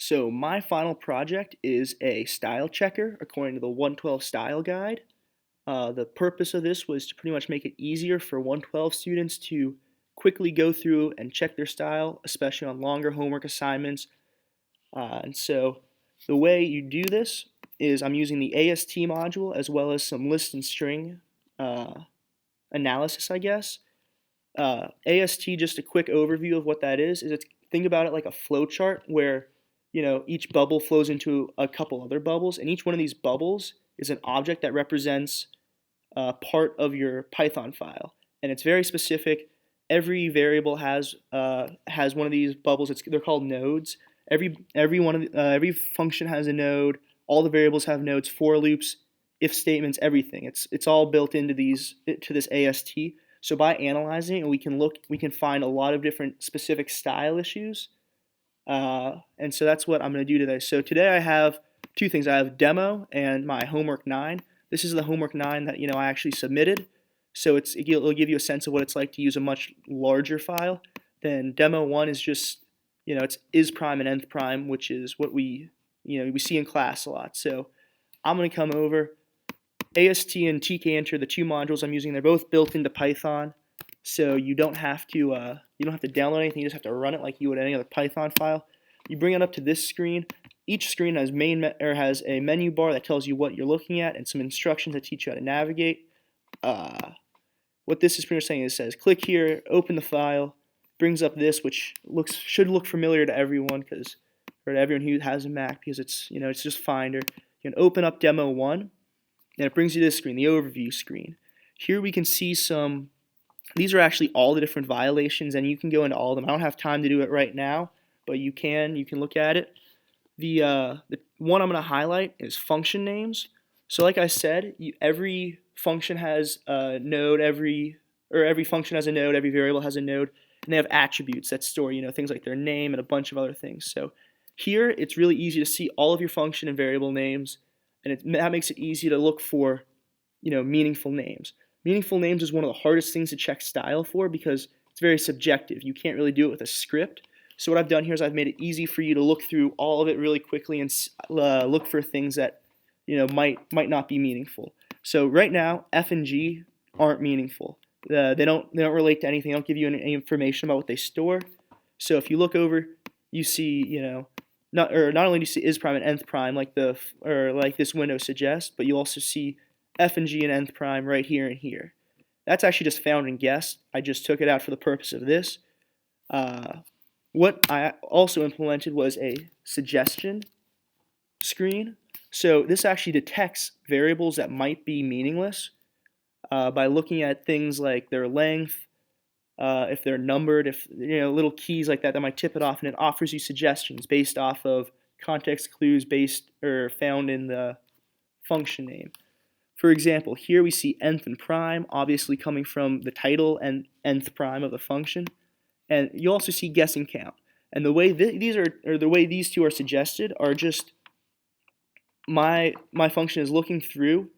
So my final project is a style checker according to the 112 style guide. The purpose of this was to pretty much make it easier for 112 students to quickly go through and check their style, especially on longer homework assignments. And so the way you do this is I'm using the AST module as well as some list and string uh, analysis, I guess. AST, just a quick overview of what that is it's think about it like a flow chart where each bubble flows into a couple other bubbles, and each one of these bubbles is an object that represents part of your Python file, and it's very specific. Every variable has one of these bubbles. They're called nodes. Every function has a node. All the variables have nodes. For loops, if statements, everything. It's all built into this AST. So by analyzing it, we can find a lot of different specific style issues, and so that's what I'm going to do today. So today I have two things. I have demo and my homework 9. This is the homework 9 that I actually submitted. So it'll give you a sense of what it's like to use a much larger file. Then demo 1 is just it's is prime and nth prime, which is what we see in class a lot. So I'm going to come over. AST and tkinter, the two modules I'm using, they're both built into Python, so you don't have to download anything. You just have to run it like you would any other Python file. You bring it up to this screen. Each screen has has a menu bar that tells you what you're looking at and some instructions that teach you how to navigate. What this is pretty much saying is it says click here, open the file, brings up this, which should look familiar to everyone or to everyone who has a Mac, because it's just Finder. You can open up demo 1. And it brings you to this screen, the overview screen. Here we can see these are actually all the different violations, and you can go into all of them. I don't have time to do it right now, but you can look at it. The one I'm going to highlight is function names. So like I said, every function has a node, every function has a node, every variable has a node, and they have attributes that store things like their name and a bunch of other things. So here it's really easy to see all of your function and variable names, and that makes it easy to look for meaningful names. Meaningful names is one of the hardest things to check style for because it's very subjective. You can't really do it with a script. So what I've done here is I've made it easy for you to look through all of it really quickly and look for things that might not be meaningful. So right now F and G aren't meaningful. They don't relate to anything. They don't give you any information about what they store. So if you look over, you see not only do you see is prime and nth prime like this window suggests, but you also see f and g and nth prime right here and here. That's actually just found and guessed. I just took it out for the purpose of this. What I also implemented was a suggestion screen. So this actually detects variables that might be meaningless by looking at things like their length, if they're numbered, if little keys like that might tip it off, and it offers you suggestions based off of context clues found in the function name. For example, here we see nth and prime, obviously coming from the title and nth prime of the function, and you also see guessing count. And the way these two are suggested are just my function is looking through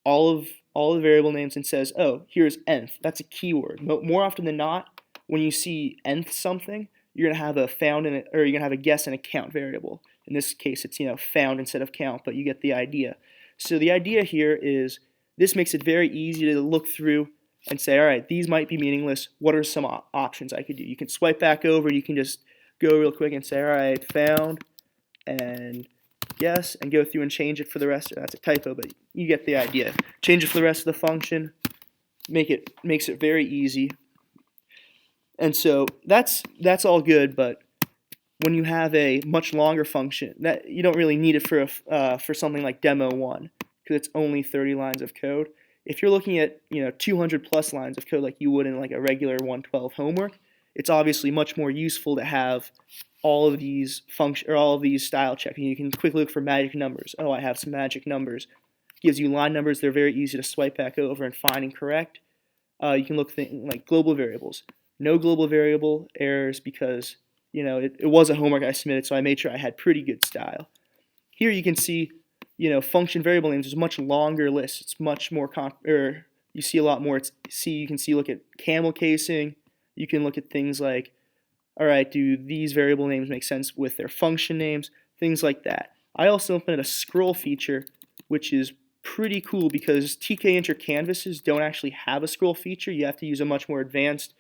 all the variable names and says, oh, here's nth. That's a keyword. More often than not, when you see nth something, you're gonna have you're gonna have a guess and a count variable. In this case, it's found instead of count, but you get the idea. So the idea here is this makes it very easy to look through and say, all right, these might be meaningless. What are some options I could do? You can swipe back over. You can just go real quick and say, all right, found and guess, and go through and change it for the rest. That's a typo, but you get the idea. Change it for the rest of the function. Makes it very easy. And so that's all good, but when you have a much longer function, that you don't really need it for something like demo 1 because it's only 30 lines of code. If you're looking at 200 plus lines of code like you would in like a regular 112 homework, it's obviously much more useful to have all of these style checks. You can quickly look for magic numbers. Oh, I have some magic numbers. Gives you line numbers. They're very easy to swipe back over and find and correct. You can look like global variables. No global variable errors because it was a homework I submitted, so I made sure I had pretty good style. Here you can see function variable names is a much longer list. It's much more you see a lot more. You can look at camel casing. You can look at things like all right, do these variable names make sense with their function names, things like that. I also implemented a scroll feature, which is pretty cool because tkinter canvases don't actually have a scroll feature. You have to use a much more advanced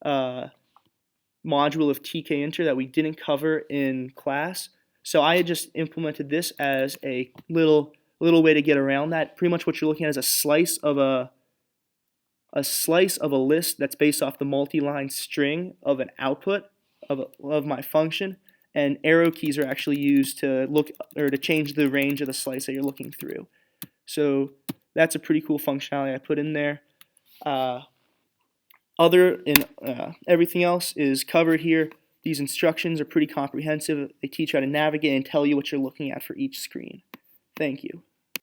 module of tkinter that we didn't cover in class. So I had just implemented this as a little way to get around that. Pretty much what you're looking at is a slice of a list that's based off the multi-line string of an output of my function, and arrow keys are actually used to look or to change the range of the slice that you're looking through. So that's a pretty cool functionality I put in there. Everything else is covered here. These instructions are pretty comprehensive. They teach you how to navigate and tell you what you're looking at for each screen. Thank you.